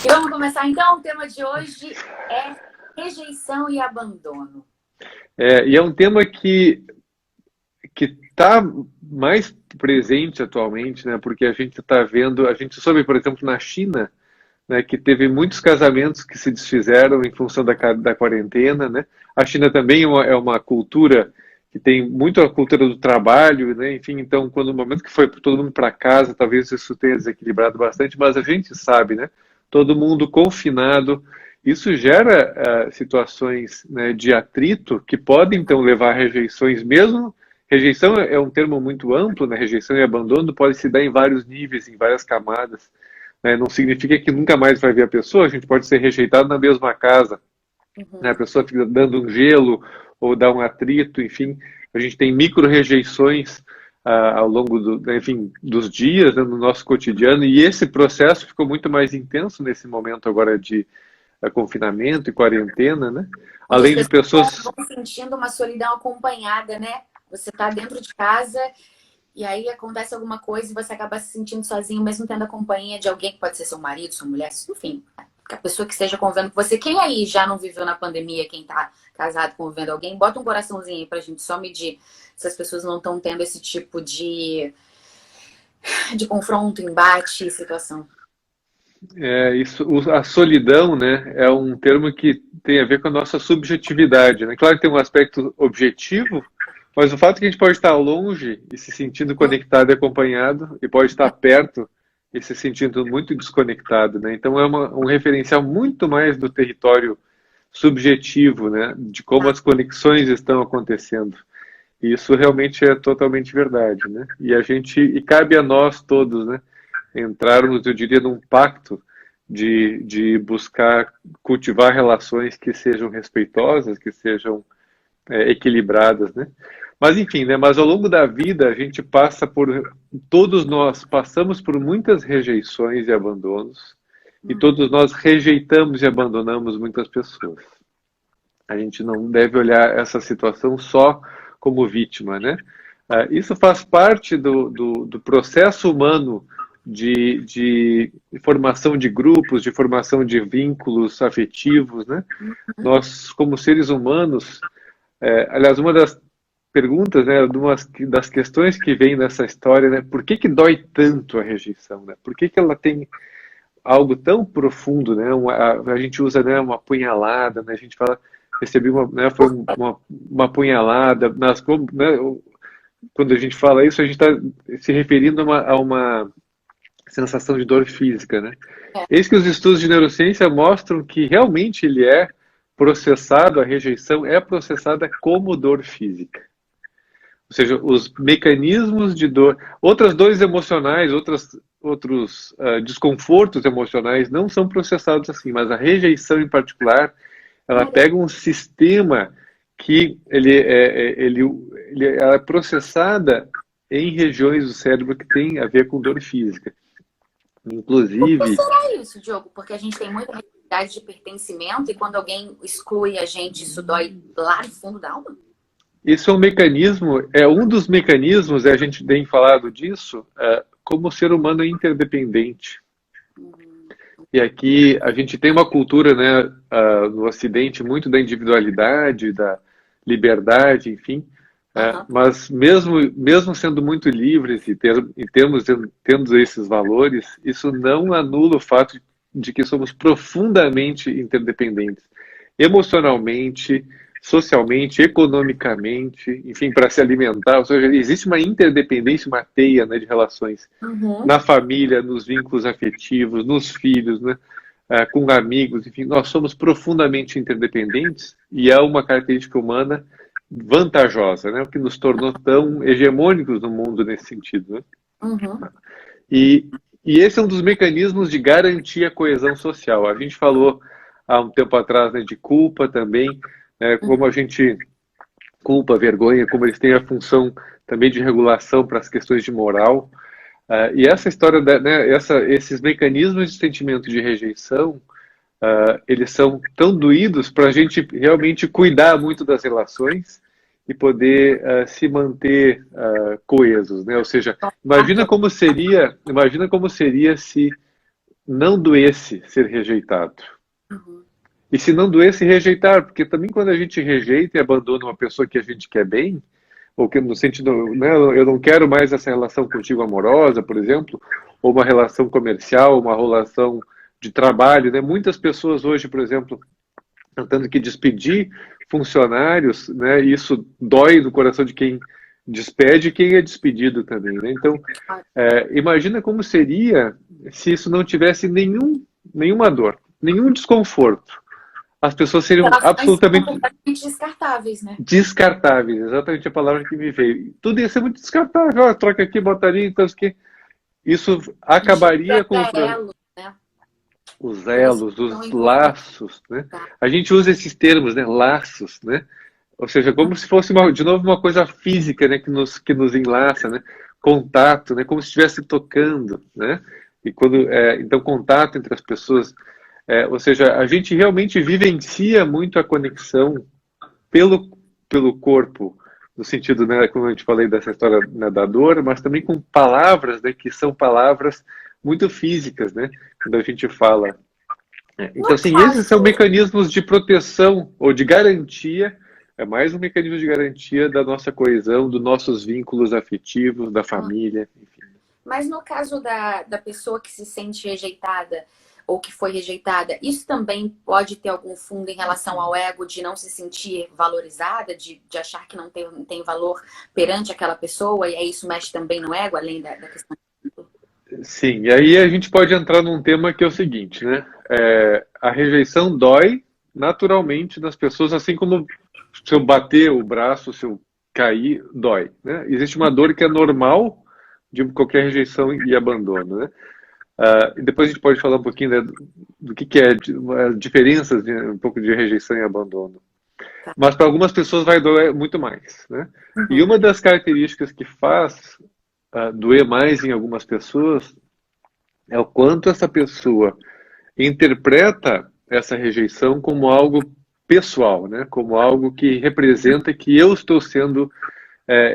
E vamos começar então. O tema de hoje é rejeição e abandono. E é um tema que está mais presente atualmente, né? Porque a gente está vendo, a gente soube, por exemplo, na China, né, que teve muitos casamentos que se desfizeram em função da quarentena, né? A China também é uma cultura que tem muito a cultura do trabalho, né? Enfim, então, quando no momento que foi todo mundo para casa, talvez isso tenha desequilibrado bastante, mas a gente sabe, né? Todo mundo confinado, isso gera situações, né, de atrito que podem, então, levar a rejeições mesmo. Rejeição é um termo muito amplo, né? Rejeição e abandono pode se dar em vários níveis, em várias camadas, né? Não significa que nunca mais vai ver a pessoa, a gente pode ser rejeitado na mesma casa, né? A pessoa fica dando um gelo ou dá um atrito, enfim, a gente tem micro-rejeições ao longo enfim, dos dias, né, no nosso cotidiano, e esse processo ficou muito mais intenso nesse momento agora de confinamento e quarentena, né? Onde as Além de pessoas pessoas. vão sentindo uma solidão acompanhada, né? Você está dentro de casa e aí acontece alguma coisa e você acaba se sentindo sozinho, mesmo tendo a companhia de alguém que pode ser seu marido, sua mulher, enfim, a pessoa que esteja convivendo com você. Quem aí já não viveu na pandemia, quem está casado convivendo alguém, bota um coraçãozinho aí pra gente só medir se as pessoas não estão tendo esse tipo de confronto, embate, situação. A solidão, né, é um termo que tem a ver com a nossa subjetividade, né? Claro que tem um aspecto objetivo, mas o fato que a gente pode estar longe e se sentindo conectado e acompanhado, e pode estar perto e se sentindo muito desconectado, né? Então é um referencial muito mais do território subjetivo, né, de como as conexões estão acontecendo. E isso realmente é totalmente verdade, né? E cabe a nós todos, né, entrarmos, eu diria, num pacto de buscar cultivar relações que sejam respeitosas, que sejam equilibradas, né? Mas enfim, né? Mas ao longo da vida a gente todos nós passamos por muitas rejeições e abandonos, e todos nós rejeitamos e abandonamos muitas pessoas. A gente não deve olhar essa situação só como vítima, né? Isso faz parte do processo humano de formação de grupos, de formação de vínculos afetivos, né? Nós, como seres humanos, aliás, uma das perguntas, né, uma das questões que vem nessa história, né, por que dói tanto a rejeição, né? Por que ela tem algo tão profundo, né? A gente usa, né, uma punhalada, né? A gente fala, recebi foi uma punhalada, né, quando a gente fala isso, a gente está se referindo a uma sensação de dor física, né? Eis que os estudos de neurociência mostram que realmente a rejeição é processada como dor física. Ou seja, os mecanismos de dor, outras dores emocionais, outros desconfortos emocionais não são processados assim, mas a rejeição em particular, ela pega um sistema que ela é processada em regiões do cérebro que tem a ver com dor física. Por que Inclusive, será isso, Diogo? Porque a gente tem muita necessidade de pertencimento e quando alguém exclui a gente, isso dói lá no fundo da alma? isso é um dos mecanismos, a gente tem falado disso, como o ser humano é interdependente. E aqui a gente tem uma cultura, né, no Ocidente, muito da individualidade, da liberdade, enfim, mas mesmo sendo muito livres tendo esses valores, isso não anula o fato de que somos profundamente interdependentes, emocionalmente, socialmente, economicamente, enfim, para se alimentar. Ou seja, existe uma interdependência, uma teia, né, de relações na família, nos vínculos afetivos, nos filhos, né, com amigos, enfim, nós somos profundamente interdependentes e é uma característica humana vantajosa, né, o que nos tornou tão hegemônicos no mundo nesse sentido, né? E esse é um dos mecanismos de garantir a coesão social. A gente falou há um tempo atrás, né, de culpa também, como a gente culpa, vergonha, como eles têm a função também de regulação para as questões de moral. E essa história, né, esses mecanismos de sentimento de rejeição, eles são tão doídos para a gente realmente cuidar muito das relações e poder se manter coesos, né? Ou seja, imagina como seria se não doesse ser rejeitado. Uhum. E se não doesse, rejeitar, porque também quando a gente rejeita e abandona uma pessoa que a gente quer bem, ou que no sentido, né, eu não quero mais essa relação contigo amorosa, por exemplo, ou uma relação comercial, uma relação de trabalho, né? Muitas pessoas hoje, por exemplo, tentando que despedir funcionários, né? E isso dói no coração de quem despede e quem é despedido também, né? Então, imagina como seria se isso não tivesse nenhuma dor, nenhum desconforto. As pessoas seriam Relações são absolutamente completamente descartáveis, né? descartáveis, exatamente a palavra que me veio. Tudo ia ser muito descartável. Ó, troca aqui, botaria, então que isso A gente acabaria com quebra elo, né? os Relações elos, são os importantes. laços, né? A gente usa esses termos, né? Laços, né? Ou seja, como se fosse de novo uma coisa física, né? Que nos enlaça, né? Contato, né? Como se estivesse tocando, né? E então contato entre as pessoas, ou seja, a gente realmente vivencia muito a conexão pelo corpo, no sentido, né, como a gente falei dessa história, né, da dor, mas também com palavras, né, que são palavras muito físicas, né, quando a gente fala. No Então, assim, esses são caso, mecanismos de proteção ou de garantia, é mais um mecanismo de garantia da nossa coesão, dos nossos vínculos afetivos, da família, enfim. mas no caso da pessoa que se sente rejeitada ou que foi rejeitada, isso também pode ter algum fundo em relação ao ego de não se sentir valorizada, de achar que não tem valor perante aquela pessoa, e aí isso mexe também no ego, além da questão. Sim, e aí a gente pode entrar num tema que é o seguinte, né? A rejeição dói naturalmente nas pessoas, assim como se eu bater o braço, se eu cair, dói, né? Existe uma dor que é normal de qualquer rejeição e abandono, né? E depois a gente pode falar um pouquinho, né, do que é as diferenças de um pouco de rejeição e abandono. Mas para algumas pessoas vai doer muito mais, né? E Uhum. uma das características que faz doer mais em algumas pessoas é o quanto essa pessoa interpreta essa rejeição como algo pessoal, né? Como algo que representa que eu estou sendo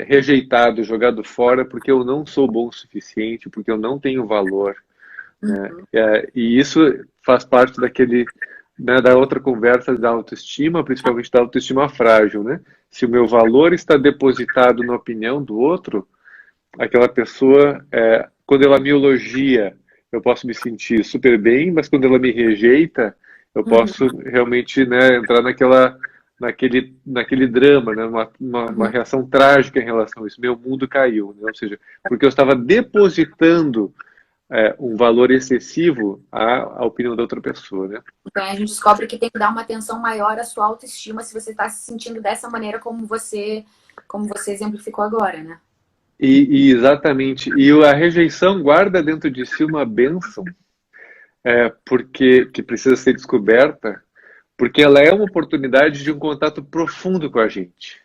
rejeitado, jogado fora, porque eu não sou bom o suficiente, porque eu não tenho valor, né? E isso faz parte né, da outra conversa da autoestima, principalmente da autoestima frágil, né? Se o meu valor está depositado na opinião do outro, aquela pessoa, quando ela me elogia, eu posso me sentir super bem, mas quando ela me rejeita, eu Uhum. posso realmente, né, entrar naquele drama, né, uma Uhum. reação trágica em relação a isso. Meu mundo caiu, né? Ou seja, porque eu estava depositando um valor excessivo à opinião da outra pessoa, né? Então a gente descobre que tem que dar uma atenção maior à sua autoestima se você está se sentindo dessa maneira como você exemplificou agora, né? E exatamente. E a rejeição guarda dentro de si uma bênção, porque que precisa ser descoberta, porque ela é uma oportunidade de um contato profundo com a gente.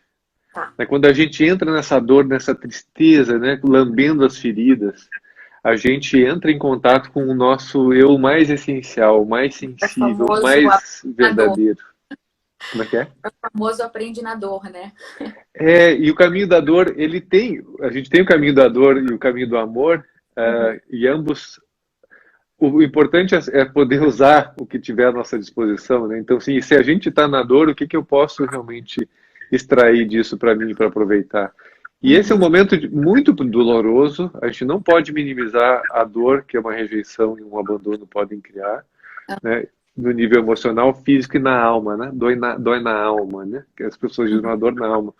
Tá. Quando a gente entra nessa dor, nessa tristeza, né, lambendo as feridas, a gente entra em contato com o nosso eu mais essencial, mais É sensível, famoso mais aprende na dor. verdadeiro. Como é que é? É famoso aprende na dor, né? E o caminho da dor, a gente tem o caminho da dor e o caminho do amor, Uhum. e ambos, o importante é poder usar o que tiver à nossa disposição, né? Então, sim, se a gente está na dor, o que eu posso realmente extrair disso para mim, para aproveitar? E esse é um Uhum. momento muito doloroso, a gente não pode minimizar a dor que uma rejeição e um abandono podem criar, né? No nível emocional, físico e na alma, né? Dói na alma, né? Que as pessoas dizem uma dor na alma.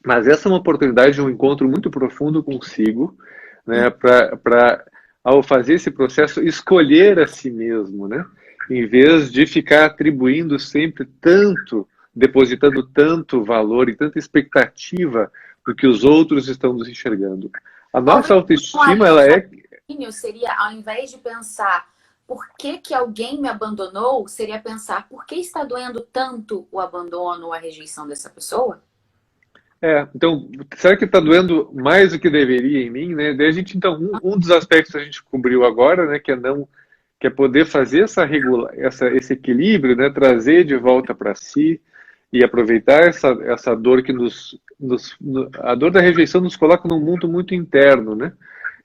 Mas essa é uma oportunidade de um encontro muito profundo consigo, né, para, ao fazer esse processo, escolher a si mesmo, né, em vez de ficar atribuindo sempre tanto, depositando tanto valor e tanta expectativa do que os outros estão nos enxergando. A nossa Talvez um autoestima, ela alívio é. seria, ao invés de pensar por que alguém me abandonou, seria pensar por que está doendo tanto o abandono ou a rejeição dessa pessoa? Então, será que está doendo mais do que deveria em mim, né? Daí a gente, então, um dos aspectos que a gente cobriu agora, né, que é poder fazer esse equilíbrio, né, trazer de volta para si e aproveitar essa dor que a dor da rejeição nos coloca num mundo muito interno, né?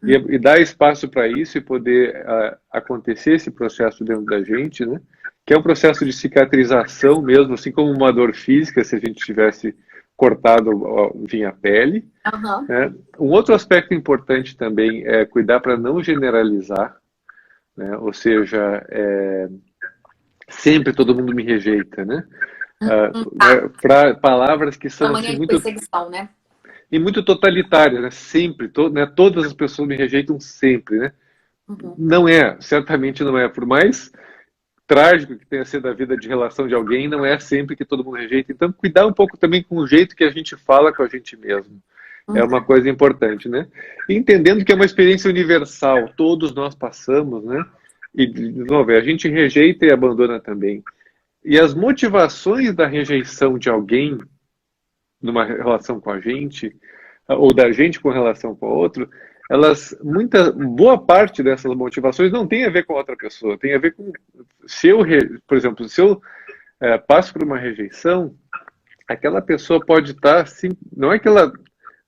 e dar espaço para isso e poder acontecer esse processo dentro da gente, né? Que é um processo de cicatrização mesmo, assim como uma dor física, se a gente tivesse cortado, enfim, a pele. Aham. Né? Um outro aspecto importante também é cuidar para não generalizar, né? Ou seja, sempre todo mundo me rejeita, né? Tá. Para palavras que Uma são assim mania de muito perseguição, né? e muito totalitárias, né? Sempre, né? Todas as pessoas me rejeitam sempre, né? Uhum. Não é, certamente não é. Por mais trágico que tenha sido a vida de relação de alguém, não é sempre que todo mundo rejeita. Então, cuidar um pouco também com o jeito que a gente fala com a gente mesmo. É uma Uhum. coisa importante, né? E entendendo que é uma experiência universal, todos nós passamos, né? E, de novo, a gente rejeita e abandona também. E as motivações da rejeição de alguém numa relação com a gente, ou da gente com relação com o outro, boa parte dessas motivações não tem a ver com a outra pessoa, tem a ver com, por exemplo, se eu passo por uma rejeição, aquela pessoa pode estar, não é que ela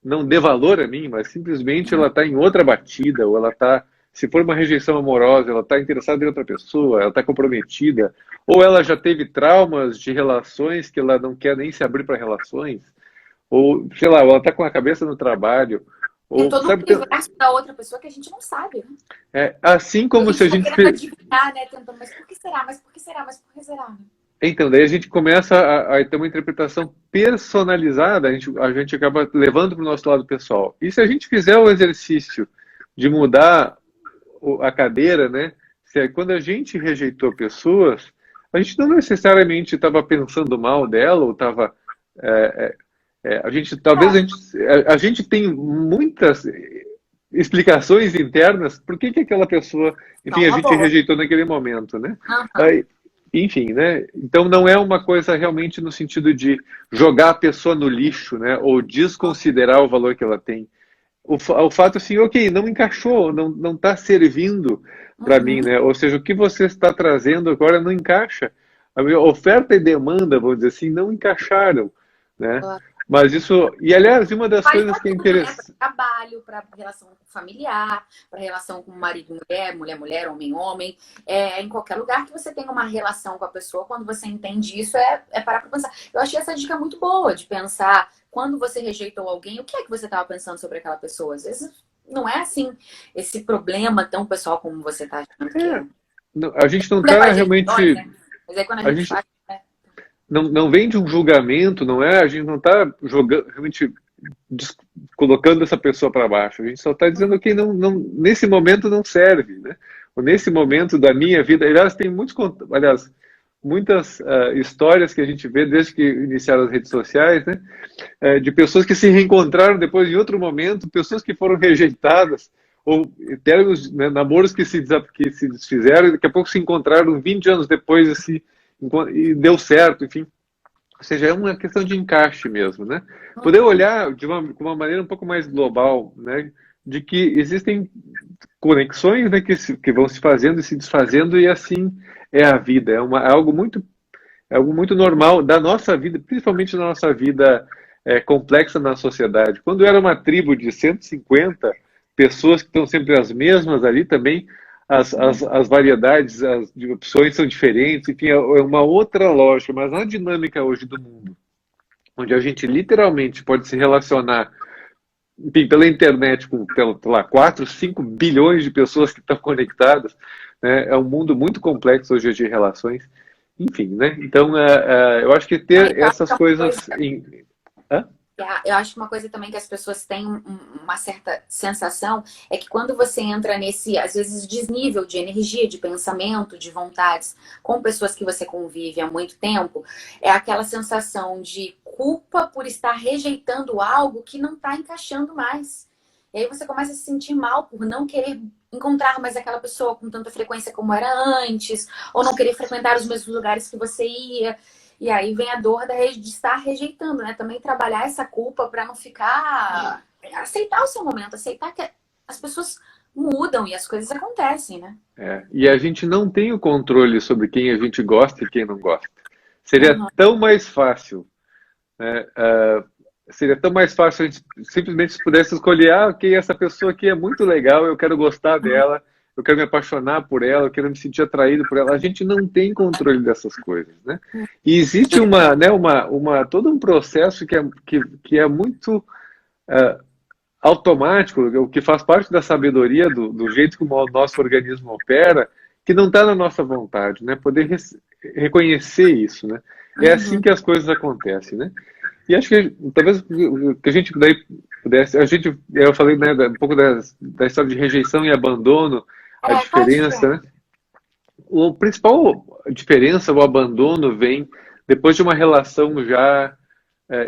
não dê valor a mim, mas simplesmente ela está em outra batida, ou ela está, se for uma rejeição amorosa, ela está interessada em outra pessoa, ela está comprometida, ou ela já teve traumas de relações que ela não quer nem se abrir para relações, ou, sei lá, ela está com a cabeça no trabalho, Tem ou, todo um sabe, universo da outra pessoa que a gente não sabe, né? assim E a como gente se a fica gente... querendo adivinhar, né? Tentando, mas por que será? Mas por que será? Mas por que será? Então, daí a gente começa a ter uma interpretação personalizada, a gente acaba levando para o nosso lado pessoal. E se a gente fizer o exercício de mudar a cadeira, né? Quando a gente rejeitou pessoas, a gente não necessariamente estava pensando mal dela, ou estava. A gente, talvez a gente tem muitas explicações internas por que aquela pessoa, Só enfim, a uma gente bola. rejeitou naquele momento, né? Aham. Aí, enfim, né? Então não é uma coisa realmente no sentido de jogar a pessoa no lixo, né? Ou desconsiderar o valor que ela tem. O fato assim, ok, não encaixou, não está servindo para mim, Uhum. né? Ou seja, o que você está trazendo agora não encaixa. A minha oferta e demanda, vamos dizer assim, não encaixaram, né? Claro. Mas isso, e aliás, uma das Vale coisas para que é tudo, né? Para interessante, trabalho, para relação familiar, para relação com marido e mulher, mulher-mulher, homem-homem. É, em qualquer lugar que você tenha uma relação com a pessoa, quando você entende isso, é parar para pensar. Eu achei essa dica muito boa de pensar, quando você rejeitou alguém, o que é que você estava pensando sobre aquela pessoa? Às vezes não é assim, esse problema tão pessoal como você está achando que é. a gente não Tudo é com a está gente, dói, realmente, né? Mas aí quando a a gente gente faz, né? não vem de um julgamento, não é? A gente não está jogando, realmente colocando essa pessoa para baixo. A gente só está dizendo que nesse momento não serve, né? Ou nesse momento da minha vida, aliás, tem muitas histórias que a gente vê desde que iniciaram as redes sociais, né? De pessoas que se reencontraram depois de outro momento, pessoas que foram rejeitadas, ou eternos, né, namoros que se desfizeram e daqui a pouco se encontraram 20 anos depois e deu certo, enfim. Ou seja, é uma questão de encaixe mesmo, né? Poder olhar com uma maneira um pouco mais global, né? De que existem conexões, né, que vão se fazendo e se desfazendo, e assim é a vida. É algo muito normal da nossa vida, principalmente na nossa vida complexa na sociedade. Quando era uma tribo de 150 pessoas que estão sempre as mesmas ali também, as variedades de opções são diferentes, enfim, é uma outra lógica, mas na dinâmica hoje do mundo, onde a gente literalmente pode se relacionar, enfim, pela internet com, sei lá, 4, 5 bilhões de pessoas que estão conectadas, né? É um mundo muito complexo hoje de relações, enfim, né? Então, eu acho que Não, ter eu acho que essas é uma coisa. coisas Hã? Eu acho que uma coisa também que as pessoas têm uma certa sensação é que quando você entra nesse, às vezes, desnível de energia, de pensamento, de vontades com pessoas que você convive há muito tempo, é aquela sensação de culpa por estar rejeitando algo que não está encaixando mais. E aí você começa a se sentir mal por não querer encontrar mais aquela pessoa com tanta frequência como era antes, ou não querer frequentar os mesmos lugares que você ia. E aí vem a dor de estar rejeitando, né? Também trabalhar essa culpa para não ficar. Aceitar o seu momento, aceitar que as pessoas mudam e as coisas acontecem, né? E a gente não tem o controle sobre quem a gente gosta e quem não gosta. Seria Uhum. tão mais fácil, né, seria tão mais fácil a gente simplesmente se pudesse escolher, ok, essa pessoa aqui é muito legal, eu quero gostar dela, eu quero me apaixonar por ela, eu quero me sentir atraído por ela. A gente não tem controle dessas coisas, né? E existe todo um processo que é muito automático, o que faz parte da sabedoria do jeito como o nosso organismo opera, que não está na nossa vontade, né? Poder reconhecer isso, né? É assim que as coisas acontecem, né? E acho que talvez que a gente daí pudesse, eu falei, né, um pouco da história de rejeição e abandono, a diferença, né? O principal diferença, o abandono vem depois de uma relação já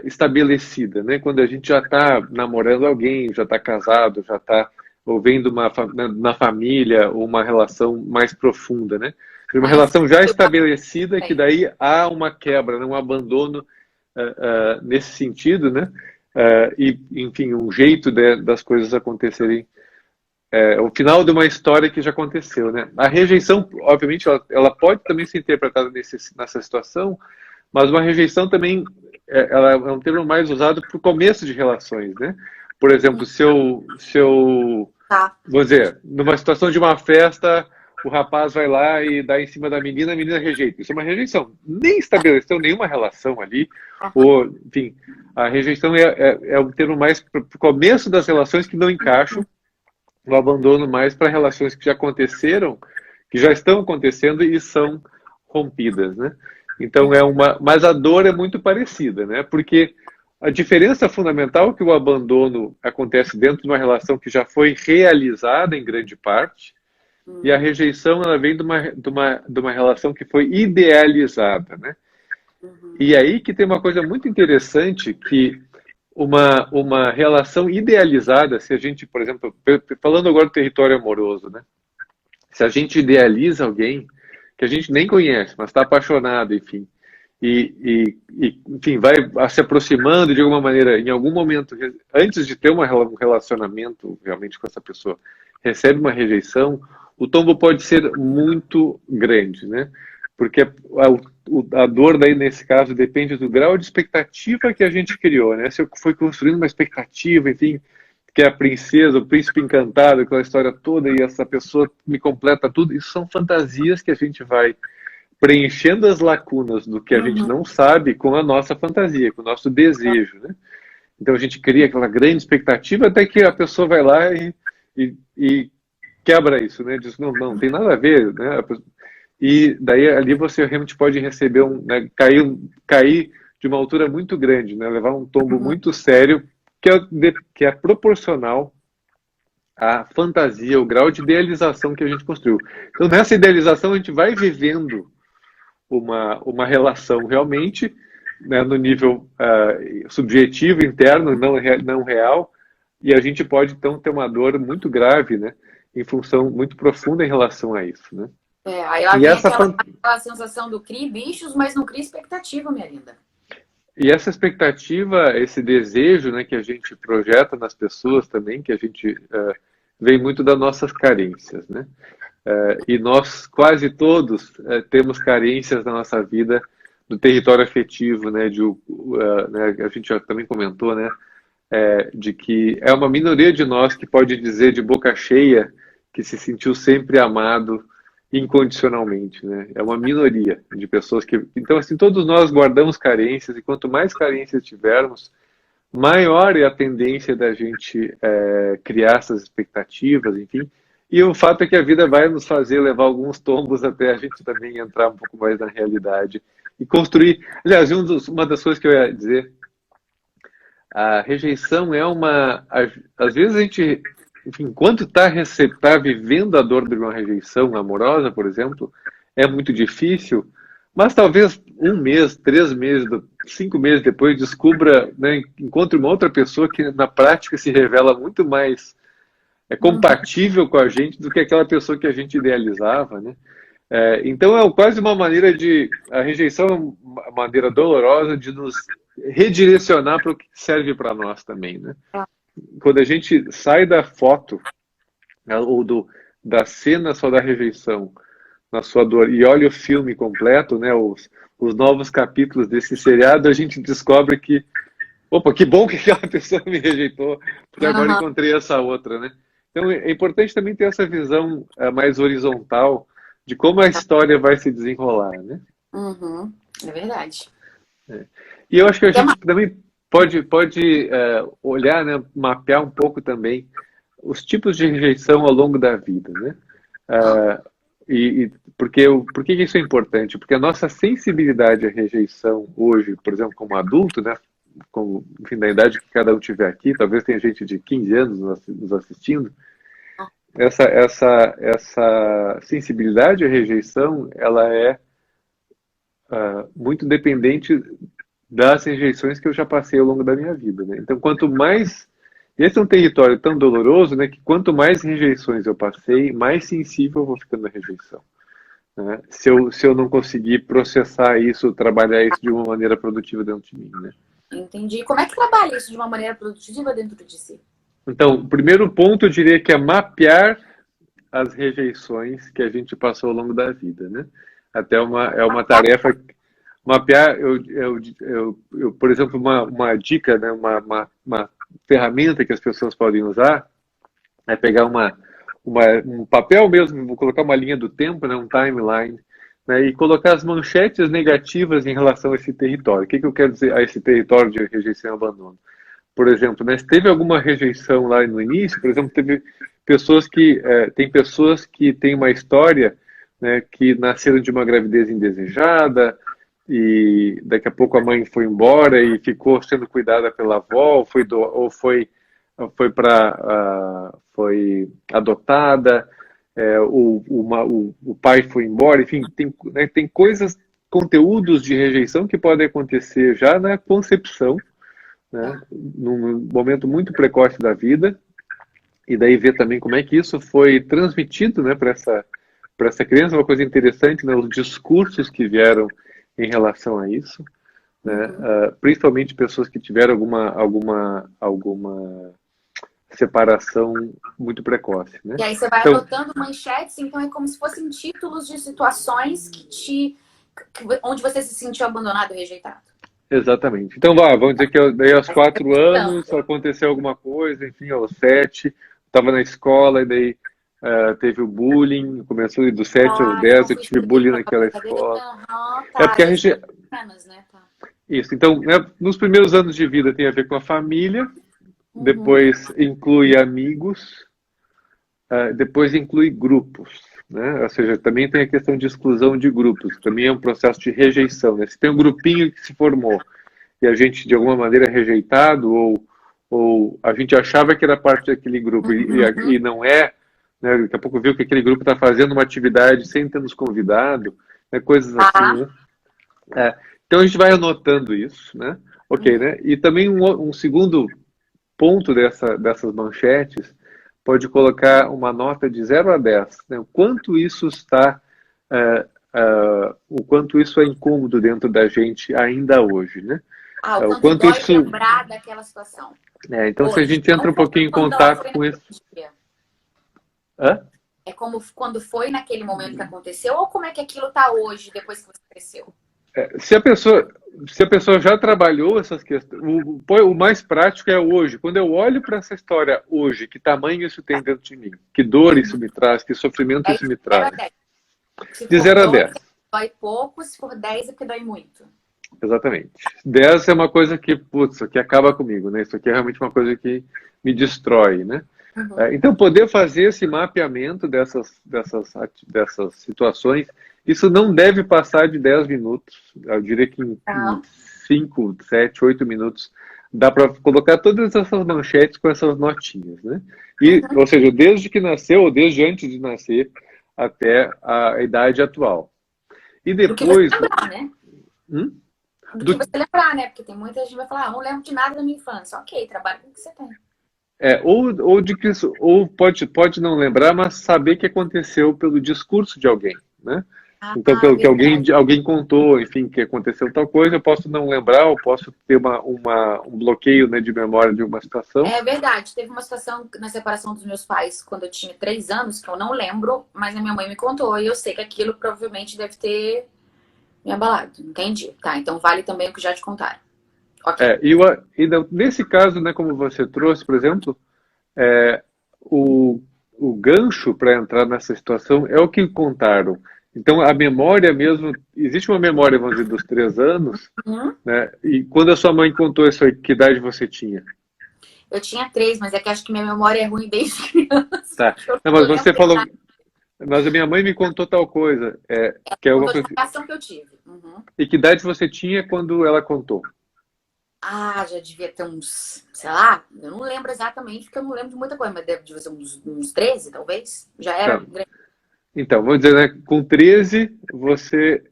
estabelecida, né? Quando a gente já está namorando alguém, já está casado, já está ou vendo na família uma relação mais profunda, né? Uma relação já estabelecida que daí há uma quebra, né? Um abandono nesse sentido, né? E, enfim, um jeito das coisas acontecerem. O final de uma história que já aconteceu, né? A rejeição, obviamente, ela pode também ser interpretada nessa situação, mas uma rejeição também ela é um termo mais usado para o começo de relações, né? Por exemplo, vou dizer, numa situação de uma festa, o rapaz vai lá e dá em cima da menina, a menina rejeita. Isso é uma rejeição. Nem estabeleceu nenhuma relação ali, ou, enfim, a rejeição é um termo mais para o começo das relações que não encaixam, o abandono mais para relações que já aconteceram, que já estão acontecendo e são rompidas, né? Então mas a dor é muito parecida, né? Porque a diferença fundamental é que o abandono acontece dentro de uma relação que já foi realizada em grande parte, e a rejeição ela vem de uma relação que foi idealizada, né? E aí que tem uma coisa muito interessante que uma relação idealizada, se a gente, por exemplo, falando agora do território amoroso, né? Se a gente idealiza alguém que a gente nem conhece, mas está apaixonado, enfim, enfim, vai se aproximando de alguma maneira, em algum momento, antes de ter um relacionamento realmente com essa pessoa, recebe uma rejeição, o tombo pode ser muito grande, né? Porque a dor daí, nesse caso, depende do grau de expectativa que a gente criou, né? Se eu fui construindo uma expectativa, enfim, que é a princesa, o príncipe encantado, aquela história toda, e essa pessoa me completa tudo, isso são fantasias que a gente vai preenchendo as lacunas do que a gente não sabe com a nossa fantasia, com o nosso desejo, né? Então a gente cria aquela grande expectativa até que a pessoa vai lá e quebra isso, né? Diz, não tem nada a ver, né? E daí ali você realmente pode receber né, cair de uma altura muito grande, né? Levar um tombo muito sério que é proporcional à fantasia, o grau de idealização que a gente construiu. Então nessa idealização a gente vai vivendo uma relação realmente, né, no nível subjetivo, interno, não real, e a gente pode então ter uma dor muito grave, né? Em função muito profunda em relação a isso, né? Aí ela vem aquela sensação do crie bichos, mas não cria expectativa, minha linda. E essa expectativa, esse desejo, né, que a gente projeta nas pessoas também, que a gente vem muito das nossas carências, né? E nós, quase todos, temos carências na nossa vida do território afetivo, né? Né, a gente já também comentou, né? De que é uma minoria de nós que pode dizer de boca cheia que se sentiu sempre amado incondicionalmente, né? É uma minoria de pessoas que... Então, assim, todos nós guardamos carências, e quanto mais carências tivermos, maior é a tendência da gente criar essas expectativas, enfim. E o fato é que a vida vai nos fazer levar alguns tombos até a gente também entrar um pouco mais na realidade e construir... Aliás, uma das coisas que eu ia dizer, a rejeição é às vezes a gente... Enfim, enquanto está vivendo a dor de uma rejeição amorosa, por exemplo, é muito difícil, mas talvez 1 mês, 3 meses, 5 meses depois descubra, né, encontre uma outra pessoa que na prática se revela muito mais compatível com a gente do que aquela pessoa que a gente idealizava, né? Então é quase uma maneira a rejeição é uma maneira dolorosa de nos redirecionar para o que serve para nós também, né? Quando a gente sai da foto, né, ou da cena só da rejeição na sua dor e olha o filme completo, né, os novos capítulos desse seriado, a gente descobre que Opa, que bom que aquela pessoa me rejeitou, porque agora Aham. encontrei essa outra, né? Então é importante também ter essa visão mais horizontal de como a história vai se desenrolar, né? Uhum. É verdade. E eu acho que a Tem uma- gente também pode olhar, né, mapear um pouco também os tipos de rejeição ao longo da vida, né? Ah, Ah, por que isso é importante? Porque a nossa sensibilidade à rejeição hoje, por exemplo, como adulto, né, com, enfim, da idade que cada um tiver aqui, talvez tenha gente de 15 anos nos assistindo, essa sensibilidade à rejeição, ela é muito dependente das rejeições que eu já passei ao longo da minha vida, né? Então, quanto mais esse é um território tão doloroso, né, que quanto mais rejeições eu passei, mais sensível eu vou ficando à rejeição, né? Se eu não conseguir processar isso, trabalhar isso de uma maneira produtiva dentro de mim, né? entendi. Como é que trabalha isso de uma maneira produtiva dentro de si? Então, o primeiro ponto eu diria que é mapear as rejeições que a gente passou ao longo da vida, né? Até é uma tarefa mapear, por exemplo, uma dica, né, uma ferramenta que as pessoas podem usar é pegar um papel mesmo, vou colocar uma linha do tempo, né, um timeline, né, e colocar as manchetes negativas em relação a esse território. O que eu quero dizer a esse território de rejeição e abandono? Por exemplo, né, se teve alguma rejeição lá no início, por exemplo, tem pessoas que têm uma história, né, que nasceram de uma gravidez indesejada e daqui a pouco a mãe foi embora e ficou sendo cuidada pela avó, foi adotada, o pai foi embora, enfim, né, tem coisas, conteúdos de rejeição que podem acontecer já na concepção, né, Tá. num momento muito precoce da vida, e daí ver também como é que isso foi transmitido, né, para essa criança, uma coisa interessante, né, os discursos que vieram em relação a isso, né, Uhum. principalmente pessoas que tiveram alguma separação muito precoce, né? E aí você vai Então, anotando manchetes, então é como se fossem títulos de situações onde você se sentiu abandonado e rejeitado. exatamente. Então, vamos dizer que daí aos Aí você vai 4 anos anotando. aconteceu alguma coisa, enfim, aos 7, estava na escola e daí teve o bullying, começou dos 7 aos Tá, então 10, eu fui tive excluído bullying pela naquela brincadeira. escola. Aham, É tá. porque a E aí foi rege... menos, né? Tá. Isso, então, né, nos primeiros anos de vida tem a ver com a família, Uhum. depois inclui amigos, depois inclui grupos, né? Ou seja, também tem a questão de exclusão de grupos, também é um processo de rejeição, né? Se tem um grupinho que se formou e a gente de alguma maneira é rejeitado ou a gente achava que era parte daquele grupo Uhum. e não é, né? Daqui a pouco viu que aquele grupo está fazendo uma atividade sem ter nos convidado, né? Coisas assim, Tá. né? Então a gente vai anotando isso, né? Ok, Uhum. né? E também um segundo ponto dessas manchetes pode colocar uma nota de 0 a 10, né? O quanto isso é incômodo dentro da gente ainda hoje, né? Ah, o O quanto quanto dói isso. lembrar daquela situação. Então, se a Hoje. gente Não entra um como pouquinho em quando ela contato foi com isso. naquele dia. Hã? É como quando foi naquele momento que aconteceu, ou como é que aquilo tá hoje, depois que você cresceu? Se a pessoa, se a pessoa já trabalhou essas questões, o mais prático é hoje. Quando eu olho para essa história hoje, que tamanho isso tem dentro de mim? Que dor isso me traz? Que sofrimento É isso de me 0 a traz? 10. Se De for 0 a 2, 10. dói pouco. Se for 10, é porque dói muito. Exatamente. 10 é uma coisa que, putz, isso aqui acaba comigo, né? Isso aqui é realmente uma coisa que me destrói, né? Uhum. Então, poder fazer esse mapeamento dessas situações, isso não deve passar de 10 minutos. Eu diria que em Tá. 5, 7, 8 minutos dá para colocar todas essas manchetes com essas notinhas, né? Uhum. Ou seja, desde que nasceu ou desde antes de nascer até a idade atual. E Do que você depois lembrar, né? hum, Do que do, você lembrar, né? Porque tem muita gente que vai falar, não lembro de nada da minha infância. Ok, trabalha com o que você tem. ou de que ou pode não lembrar, mas saber que aconteceu pelo discurso de alguém, né? Então, Ah, pelo que verdade. alguém contou, enfim, que aconteceu tal coisa, eu posso não lembrar, eu posso ter um bloqueio, né, de memória de uma situação. É verdade. Teve uma situação na separação dos meus pais quando eu tinha 3 anos, que eu não lembro, mas a minha mãe me contou. E eu sei que aquilo provavelmente deve ter me abalado. Entendi. Tá, então vale também o que já te contaram. Ok. Nesse caso, né, como você trouxe, por exemplo, é, o gancho para entrar nessa situação é o que contaram. Então, a memória mesmo, existe uma memória, vamos dizer, dos 3 anos, Uhum. né? E quando a sua mãe contou isso aí, que idade você tinha? Eu tinha 3, mas é que acho que minha memória é ruim desde criança, Tá. porque eu Não, não mas você lembro de falou, nada. mas a minha mãe me contou tal coisa, que é uma Contou de coisa. uma reação que eu tive. Uhum. E que idade você tinha quando ela contou? Ah, já devia ter uns, sei lá, eu não lembro exatamente, porque eu não lembro de muita coisa, mas devia ser uns 13, talvez. Já era Tá. grande. Então, vamos dizer, né, com 13, você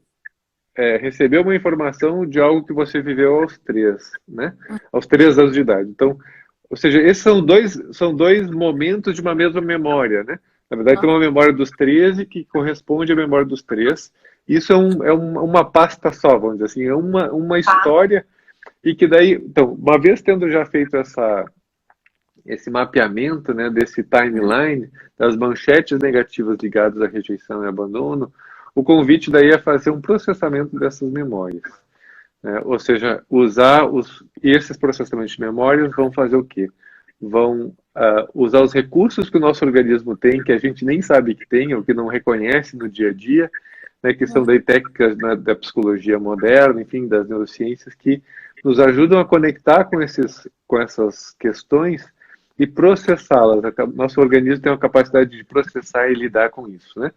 recebeu uma informação de algo que você viveu aos 3, né? Aos 3 anos de idade. Então, ou seja, esses são dois momentos de uma mesma memória, né? Na verdade, tem Uhum. uma memória dos 13 que corresponde à memória dos 3. Isso uma pasta só, vamos dizer assim, é uma Tá. história e que daí, então, uma vez tendo já feito esse mapeamento, né, desse timeline, das manchetes negativas ligadas à rejeição e abandono, o convite daí é fazer um processamento dessas memórias, né? Ou seja, esses processamentos de memórias vão fazer o quê? Vão usar os recursos que o nosso organismo tem, que a gente nem sabe que tem, ou que não reconhece no dia a dia, né, que são daí técnicas, né, da psicologia moderna, enfim, das neurociências, que nos ajudam a conectar com essas questões e processá-las. Nosso organismo tem uma capacidade de processar e lidar com isso, né?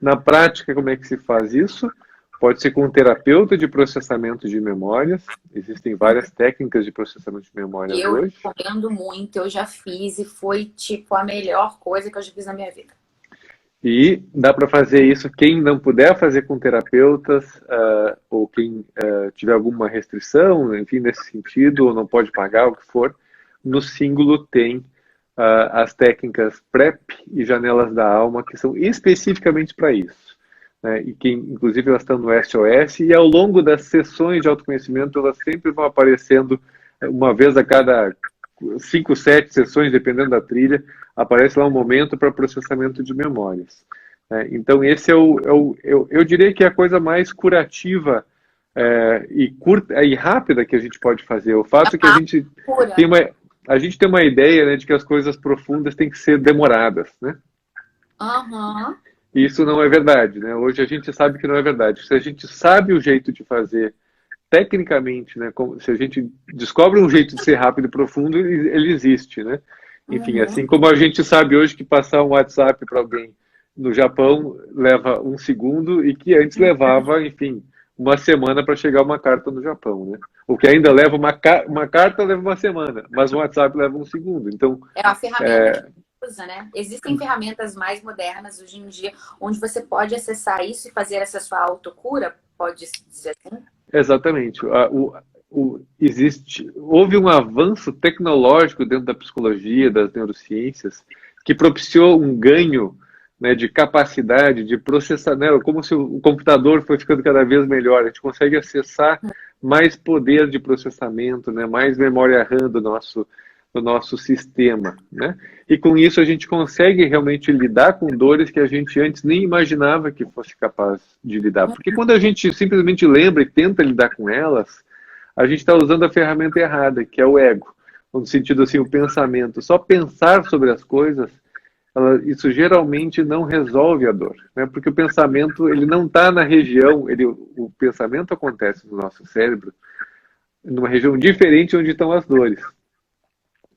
Na prática, como é que se faz isso? Pode ser com um terapeuta de processamento de memórias. Existem várias técnicas de processamento de E memórias eu hoje. recomendo muito, eu já fiz e foi tipo a melhor coisa que eu já fiz na minha vida. E dá para fazer isso quem não puder fazer com terapeutas, ou quem tiver alguma restrição, enfim, nesse sentido, ou não pode pagar, o que for, no Símbolo tem as técnicas PrEP e Janelas da Alma, que são especificamente para isso, né? E que, inclusive, elas estão no SOS, e ao longo das sessões de autoconhecimento, elas sempre vão aparecendo uma vez a cada 5, 7 sessões, dependendo da trilha, aparece lá um momento para processamento de memórias. Então, esse eu diria que é a coisa mais curativa e curta e rápida que a gente pode fazer. O É fato é que uma cura. a gente tem uma ideia, né, de que as coisas profundas têm que ser demoradas, né? Aham. E isso não é verdade, né? Hoje a gente sabe que não é verdade. Se a gente sabe o jeito de fazer tecnicamente, né, se a gente descobre um jeito de ser rápido e profundo, ele existe, né? Enfim, Uhum. assim como a gente sabe hoje que passar um WhatsApp para alguém no Japão leva 1 segundo e que antes levava, enfim, uma semana para chegar uma carta no Japão, né? O que ainda leva uma carta leva uma semana, mas um WhatsApp leva 1 segundo. Então, É uma ferramenta que usa, né? Existem ferramentas mais modernas hoje em dia onde você pode acessar isso e fazer essa sua autocura, pode dizer assim? exatamente. Houve um avanço tecnológico dentro da psicologia, das neurociências, que propiciou um ganho, né, de capacidade de processar, né, como se o computador foi ficando cada vez melhor. A gente consegue acessar mais poder de processamento, né, mais memória RAM do nosso sistema, né? E com isso a gente consegue realmente lidar com dores que a gente antes nem imaginava que fosse capaz de lidar. Porque quando a gente simplesmente lembra e tenta lidar com elas, a gente está usando a ferramenta errada, que é o ego. No sentido assim, o pensamento. Só pensar sobre as coisas, isso geralmente não resolve a dor, né? Porque o pensamento, ele não está na região, o pensamento acontece no nosso cérebro, numa região diferente onde estão as dores.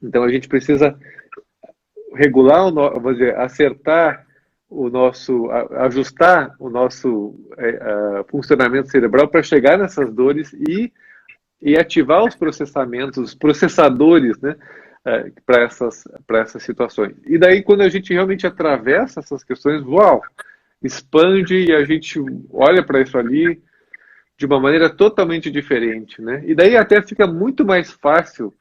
Então a gente precisa regular vamos dizer, acertar ajustar o nosso funcionamento cerebral para chegar nessas dores e ativar os processamentos, os processadores, né, para essas situações. E daí, quando a gente realmente atravessa essas questões, uau, expande e a gente olha para isso ali de uma maneira totalmente diferente, né? E daí até fica muito mais fácil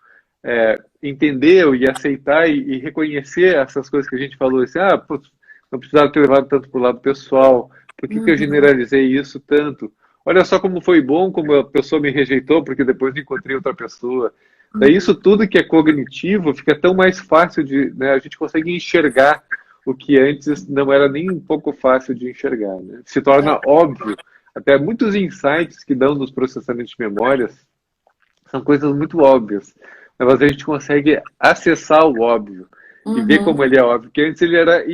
entender e aceitar e reconhecer essas coisas que a gente falou, assim, putz, não precisava ter levado tanto para o lado pessoal, por que eu Uhum. generalizei isso tanto? Olha só como foi bom, como a pessoa me rejeitou, porque depois encontrei outra pessoa. Daí Uhum. isso tudo que é cognitivo fica tão mais fácil né, a gente consegue enxergar o que antes não era nem um pouco fácil de enxergar, né? Se torna óbvio, até muitos insights que dão nos processamentos de memórias São coisas muito óbvias, mas a gente consegue acessar o óbvio e ver Uhum. como ele é óbvio, porque antes ele era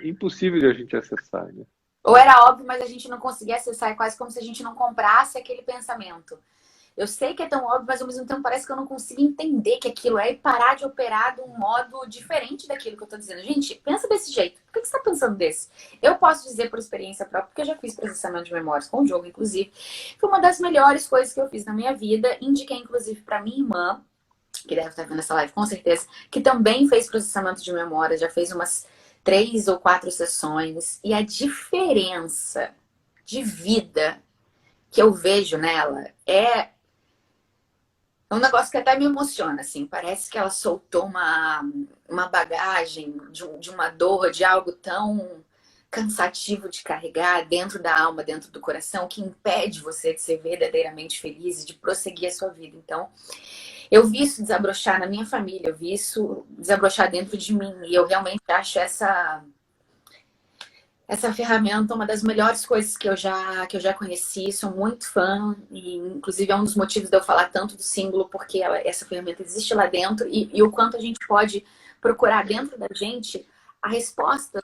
impossível de a gente acessar, né? Ou era óbvio, mas a gente não conseguia acessar. É quase como se a gente não comprasse aquele pensamento. Eu sei que é tão óbvio, mas ao mesmo tempo parece que eu não consigo entender que aquilo é e parar de operar de um modo diferente daquilo que eu tô dizendo. Gente, pensa desse jeito. Por que você tá pensando desse? Eu posso dizer por experiência própria, porque eu já fiz processamento de memórias com o jogo, inclusive. Foi uma das melhores coisas que eu fiz na minha vida. Indiquei, inclusive, para minha irmã, que deve estar vendo essa live com certeza, que também fez processamento de memória, já fez umas 3 ou 4 sessões. E a diferença de vida que eu vejo nela é um negócio que até me emociona, assim. Parece que ela soltou uma bagagem de uma dor, de algo tão cansativo de carregar dentro da alma, dentro do coração, que impede você de ser verdadeiramente feliz e de prosseguir a sua vida. Então, eu vi isso desabrochar na minha família, eu vi isso desabrochar dentro de mim. E eu realmente acho essa ferramenta é uma das melhores coisas que eu já conheci, sou muito fã, e inclusive é um dos motivos de eu falar tanto do símbolo, porque essa ferramenta existe lá dentro, e o quanto a gente pode procurar dentro da gente a resposta,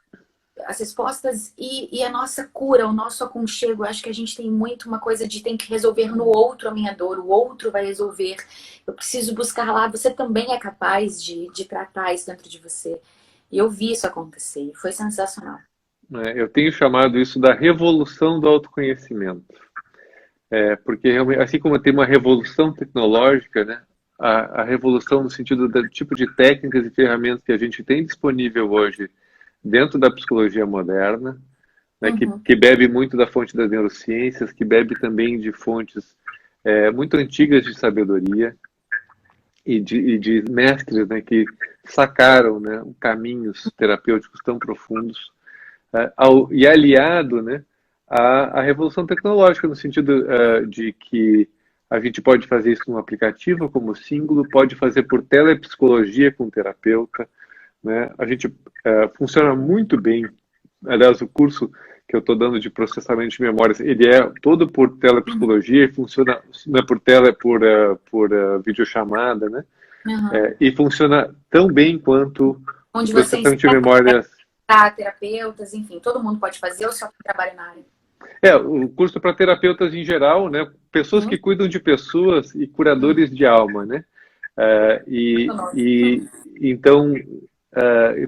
as respostas e a nossa cura, o nosso aconchego. Eu acho que a gente tem muito uma coisa de tem que resolver no outro a minha dor, o outro vai resolver, eu preciso buscar lá, você também é capaz de tratar isso dentro de você. E eu vi isso acontecer, e foi sensacional. Eu tenho chamado isso da revolução do autoconhecimento. Porque realmente, assim como tem uma revolução tecnológica, né, a revolução no sentido do tipo de técnicas e ferramentas que a gente tem disponível hoje dentro da psicologia moderna, né, Uhum. que bebe muito da fonte das neurociências, que bebe também de fontes muito antigas de sabedoria e de mestres, né, que sacaram, né, caminhos terapêuticos tão profundos, e aliado, né, à revolução tecnológica, no sentido de que a gente pode fazer isso num aplicativo como símbolo, pode fazer por telepsicologia com terapeuta, né? A gente funciona muito bem. Aliás, o curso que eu estou dando de processamento de memórias, ele é todo por telepsicologia e funciona, não é por tele, por videochamada, né? Uhum. E funciona tão bem quanto o Onde você processamento de ensina memórias. terapeutas, enfim, todo mundo pode fazer ou só quem trabalha na área? O curso para terapeutas em geral, né? Pessoas Uhum. que cuidam de pessoas e curadores de alma, né? Eh, Muito e, novo. e então,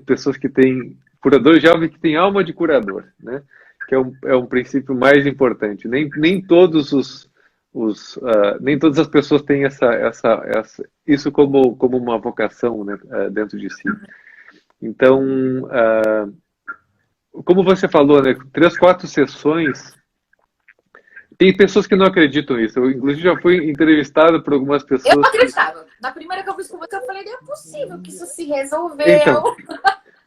pessoas que têm curadores de alma e que têm alma de curador, né? Que é um princípio mais importante. Nem todos nem todas as pessoas têm isso como uma vocação, né? Dentro de si. Então, como você falou, né? 3, 4 sessões. Tem pessoas que não acreditam nisso. Eu, inclusive, já fui entrevistado por algumas Eu não pessoas que. acreditava. Na primeira que eu fiz com você, eu falei, não é possível que isso se resolveu. Então,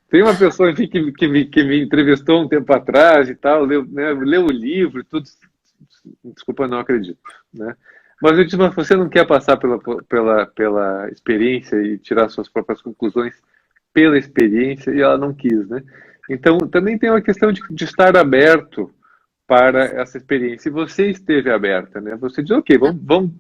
tem uma pessoa aqui que me entrevistou um tempo atrás e tal, leu o livro e tudo. Desculpa, não acredito, né? Mas eu disse, mas você não quer passar pela experiência e tirar suas próprias conclusões pela experiência, e ela não quis, né? Então, também tem uma questão de estar aberto para essa experiência. E você esteve aberta, né? Você diz, ok, vamos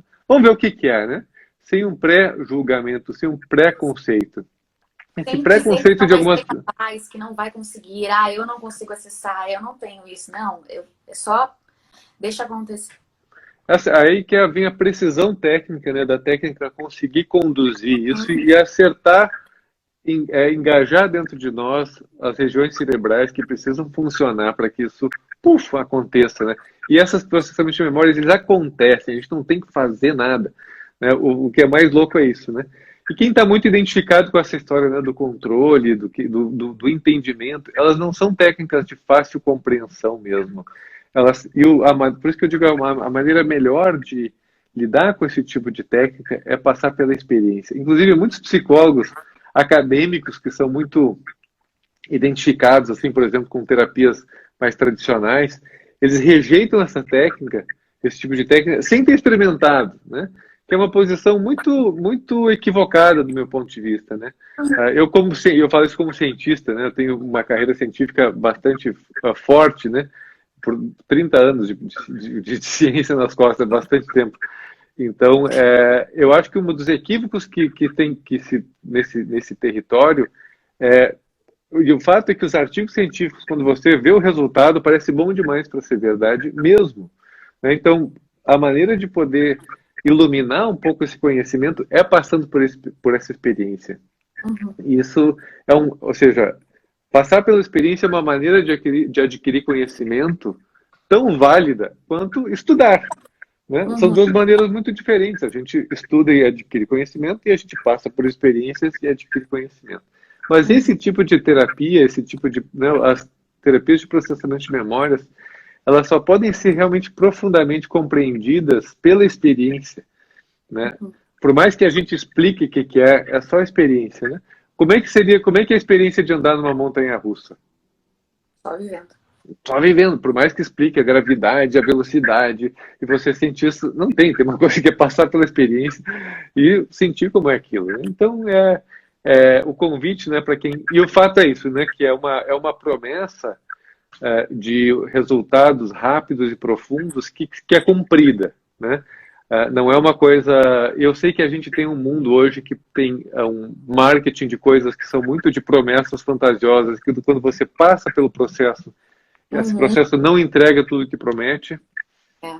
ver o que é, né? Sem um pré-julgamento, sem um pré-conceito. Esse Sem dizer que preconceito não de vai algumas. ser capaz, que não vai conseguir. Eu não consigo acessar, eu não tenho isso. Não, é só deixa acontecer. Aí que vem a precisão técnica, né? Da técnica conseguir conduzir isso e acertar, engajar dentro de nós as regiões cerebrais que precisam funcionar para que isso, aconteça, né? E esses processamentos de memórias, eles acontecem, a gente não tem que fazer nada, né? O que é mais louco é isso, né? E quem está muito identificado com essa história, né, do controle, do entendimento, elas não são técnicas de fácil compreensão mesmo. Por isso que eu digo, a maneira melhor de lidar com esse tipo de técnica é passar pela experiência. Inclusive, muitos psicólogos acadêmicos que são muito identificados, assim, por exemplo, com terapias mais tradicionais, eles rejeitam essa técnica, esse tipo de técnica, sem ter experimentado, né? Que é uma posição muito, muito equivocada do meu ponto de vista, né? Eu falo isso como cientista, né? Eu tenho uma carreira científica bastante forte, né? Por 30 anos de ciência nas costas, bastante tempo. Então, eu acho que um dos equívocos que tem nesse território e o fato é que os artigos científicos, quando você vê o resultado, parece bom demais para ser verdade mesmo, né? Então, a maneira de poder iluminar um pouco esse conhecimento é passando por essa experiência. Uhum. Isso ou seja, passar pela experiência é uma maneira de adquirir conhecimento tão válida quanto estudar, né? Uhum. São duas maneiras muito diferentes. A gente estuda e adquire conhecimento e a gente passa por experiências e adquire conhecimento. Mas esse tipo de terapia, né, as terapias de processamento de memórias, elas só podem ser realmente profundamente compreendidas pela experiência, né? Por mais que a gente explique o que é só experiência, né? Como é que é a experiência de andar numa montanha-russa? Só vivendo. Só vivendo, por mais que explique a gravidade, a velocidade, e você sentir isso, não tem uma coisa que é passar pela experiência e sentir como é aquilo, né? Então, o convite, né, para quem... E o fato é isso, né, que é uma promessa de resultados rápidos e profundos que é cumprida, né? Não é uma coisa... Eu sei que a gente tem um mundo hoje que tem um marketing de coisas que são muito de promessas fantasiosas, que quando você passa pelo processo, esse processo não entrega tudo que promete,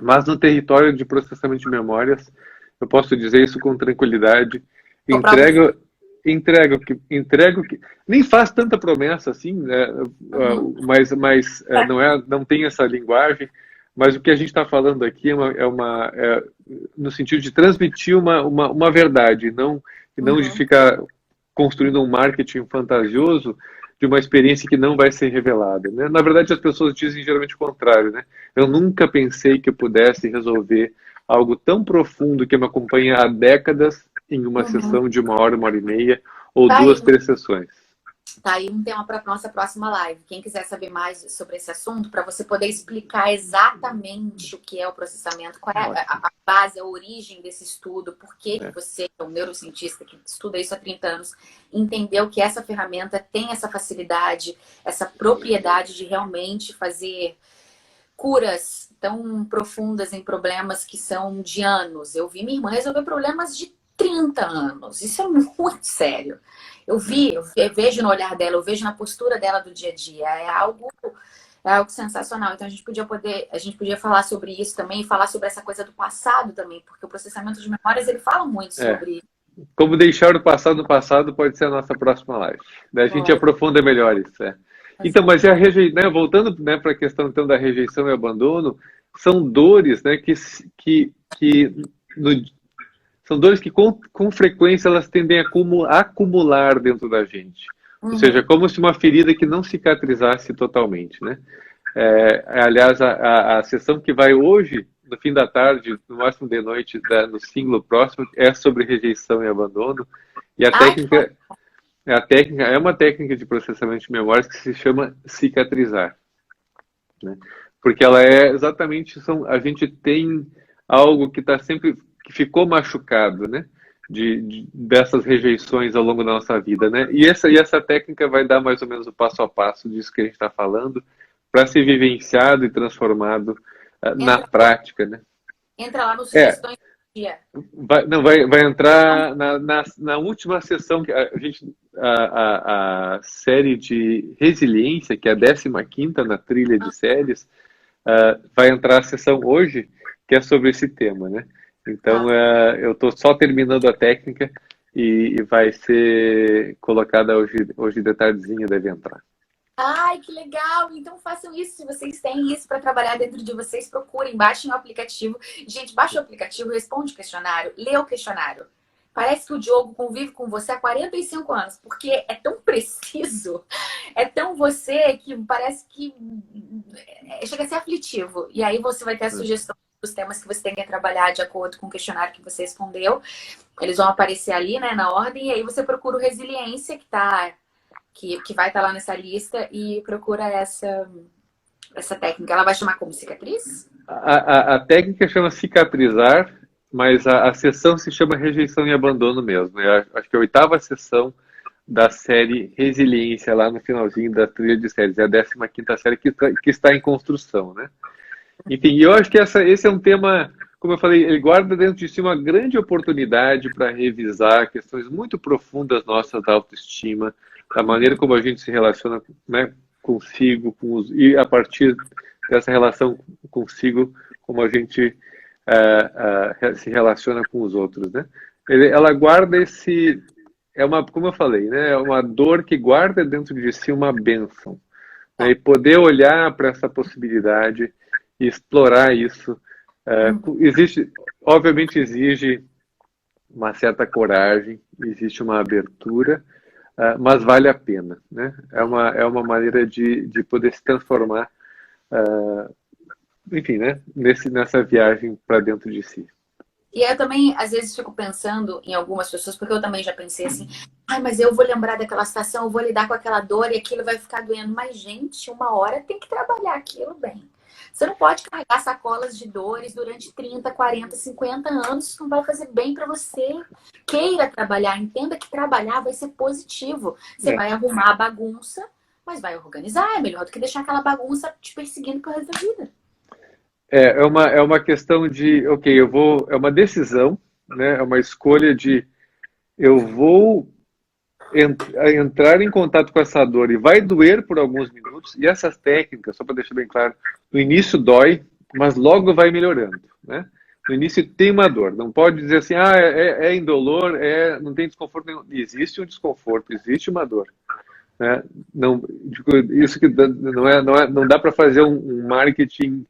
mas no território de processamento de memórias, eu posso dizer isso com tranquilidade, entrega o que nem faz tanta promessa assim, né? Mas não tem essa linguagem, mas o que a gente está falando aqui é no sentido de transmitir uma verdade, não de ficar construindo um marketing fantasioso de uma experiência que não vai ser revelada, né? Na verdade, as pessoas dizem geralmente o contrário, né? Eu nunca pensei que eu pudesse resolver algo tão profundo que me acompanha há décadas em uma sessão de 1 hora e meia, ou 2, 3 sessões. Tá aí um tema para nossa próxima live. Quem quiser saber mais sobre esse assunto, para você poder explicar exatamente o que é o processamento, qual é a base, a origem desse estudo, por que você, é um neurocientista que estuda isso há 30 anos, entendeu que essa ferramenta tem essa facilidade, essa propriedade de realmente fazer curas tão profundas em problemas que são de anos. Eu vi minha irmã resolver problemas de 30 anos. Isso é muito sério. Eu vejo no olhar dela, eu vejo na postura dela do dia a dia. É algo sensacional. Então a gente podia falar sobre isso também, e falar sobre essa coisa do passado também, porque o processamento de memórias, ele fala muito sobre... Como deixar o passado no passado pode ser a nossa próxima live. Daí a gente aprofunda melhor isso. Então, mas né, voltando, né, para a questão então da rejeição e abandono, são dores, né, são dores que com frequência elas tendem a acumular dentro da gente. Ou seja, como se uma ferida que não cicatrizasse totalmente, né? Aliás, a sessão que vai hoje, no fim da tarde, no máximo de noite, no símbolo próximo, é sobre rejeição e abandono. E a técnica é uma técnica de processamento de memórias que se chama cicatrizar, né? Porque ela exatamente, a gente tem algo que está sempre... que ficou machucado, né? Dessas rejeições ao longo da nossa vida, né? E essa técnica vai dar mais ou menos o passo a passo disso que a gente está falando, para ser vivenciado e transformado na prática, né? Entra lá no Sugestões do Dia. Vai entrar na última sessão, que a série de resiliência, que é a 15ª na trilha de séries, vai entrar a sessão hoje, que é sobre esse tema, né? Então, eu estou só terminando a técnica e vai ser colocada hoje de tardezinha, deve entrar. Ai, que legal! Então façam isso. Se vocês têm isso para trabalhar dentro de vocês, procurem, baixem o aplicativo. Gente, baixa o aplicativo, responde o questionário, lê o questionário. Parece que o Diogo convive com você há 45 anos, porque é tão preciso, é tão você, que parece que chega a ser aflitivo. E aí você vai ter a sugestão dos temas que você tem que trabalhar de acordo com o questionário que você respondeu. Eles vão aparecer ali, né, na ordem, e aí você procura o resiliência, que vai estar lá nessa lista, e procura essa técnica. Ela vai chamar como cicatriz? A técnica chama cicatrizar, mas a sessão se chama rejeição e abandono mesmo. Eu acho que é a 8ª sessão da série Resiliência, lá no finalzinho da trilha de séries. É a 15ª série que está em construção, né? Enfim, eu acho que esse é um tema como eu falei, ele guarda dentro de si uma grande oportunidade para revisar questões muito profundas nossas da autoestima, da maneira como a gente se relaciona, né, consigo, e a partir dessa relação consigo, como a gente se relaciona com os outros, né? Ela guarda esse, como eu falei, né, é uma dor que guarda dentro de si uma bênção, né, e poder olhar para essa possibilidade e explorar isso, obviamente exige uma certa coragem, existe uma abertura, mas vale a pena, né? É uma maneira de poder se transformar, enfim, né? Nessa viagem para dentro de si. E eu também, às vezes, fico pensando em algumas pessoas, porque eu também já pensei assim, ai, mas eu vou lembrar daquela situação, eu vou lidar com aquela dor e aquilo vai ficar doendo. Mas, gente, uma hora tem que trabalhar aquilo bem. Você não pode carregar sacolas de dores durante 30, 40, 50 anos. Isso não vai fazer bem para você. Queira trabalhar, entenda que trabalhar vai ser positivo. Você vai arrumar a bagunça, mas vai organizar. É melhor do que deixar aquela bagunça te perseguindo pro resto da vida. É uma questão de, ok, é uma decisão, né? É uma escolha de, eu vou entrar em contato com essa dor e vai doer por alguns minutos, e essas técnicas, só para deixar bem claro, no início dói, mas logo vai melhorando, né? No início tem uma dor, não pode dizer assim, é indolor, não tem desconforto nenhum. Existe um desconforto, existe uma dor, né? Não, isso que não dá para fazer um marketing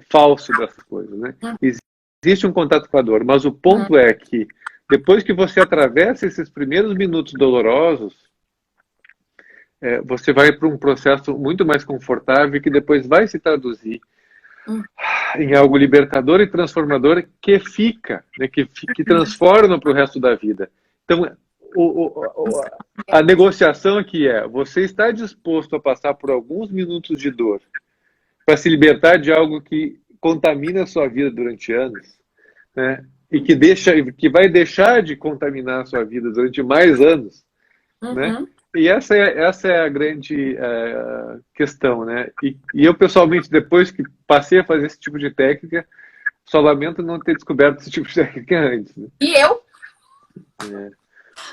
falso dessas coisas, né? Existe um contato com a dor, mas o ponto é que depois que você atravessa esses primeiros minutos dolorosos, você vai para um processo muito mais confortável que depois vai se traduzir em algo libertador e transformador que fica, né, que transforma para o resto da vida. Então, a negociação aqui você está disposto a passar por alguns minutos de dor para se libertar de algo que contamina a sua vida durante anos, né? E que vai deixar de contaminar a sua vida durante mais anos, né? E essa é a grande questão, né? E eu, pessoalmente, depois que passei a fazer esse tipo de técnica, só lamento não ter descoberto esse tipo de técnica antes. Né? E eu?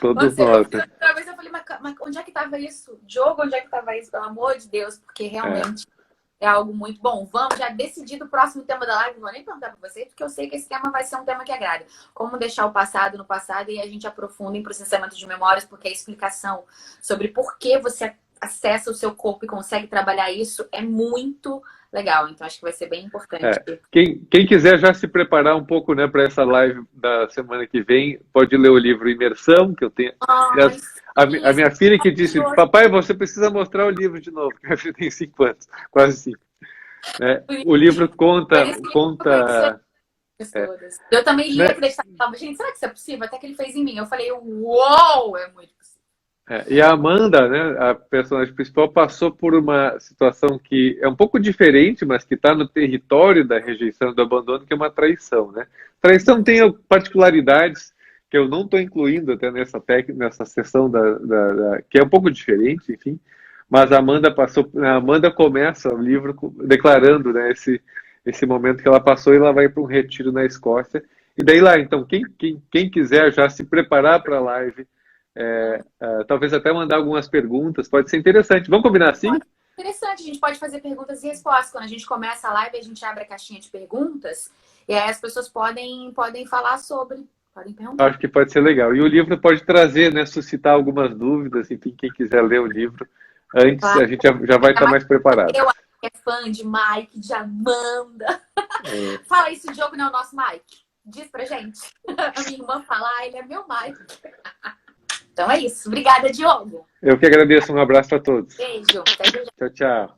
Todos nós. Outra vez eu falei, mas onde é que estava isso? Diogo, onde é que estava isso? Pelo amor de Deus, porque realmente... É algo muito bom. Vamos já decidir o próximo tema da live. Não vou nem perguntar para vocês, porque eu sei que esse tema vai ser um tema que agrada. Como deixar o passado no passado e a gente aprofunda em processamento de memórias, porque a explicação sobre por que você acessa o seu corpo e consegue trabalhar isso é muito legal. Então, acho que vai ser bem importante. Quem quiser já se preparar um pouco, né, para essa live da semana que vem, pode ler o livro Imersão, que eu tenho. A minha filha que disse, papai, você precisa mostrar o livro de novo, que minha filha tem 5 anos, quase 5. O livro conta... Eu também li e acreditava, gente, será que isso é possível? Até que ele fez em mim. Eu falei, uou, é muito possível. E a Amanda, né, a personagem principal, passou por uma situação que é um pouco diferente, mas que está no território da rejeição e do abandono, que é uma traição, né? Traição tem particularidades que eu não estou incluindo até nessa sessão que é um pouco diferente, enfim. Mas a Amanda começa o livro declarando, né, esse momento que ela passou, e ela vai para um retiro na Escócia. E daí lá, então, quem quiser já se preparar para a live, talvez até mandar algumas perguntas, pode ser interessante. Vamos combinar assim? Interessante, a gente pode fazer perguntas e respostas. Quando a gente começa a live, a gente abre a caixinha de perguntas e aí as pessoas podem falar sobre. Podem perguntar. Acho que pode ser legal. E o livro pode trazer, né, suscitar algumas dúvidas, enfim, quem quiser ler o livro antes, a gente já vai estar mais preparado. Eu é fã de Mike, de Amanda. Fala isso, Diogo, não é o nosso Mike. Diz pra gente. A minha irmã fala, ele é meu Mike. Então é isso. Obrigada, Diogo. Eu que agradeço. Um abraço a todos. Beijo. Tchau, tchau.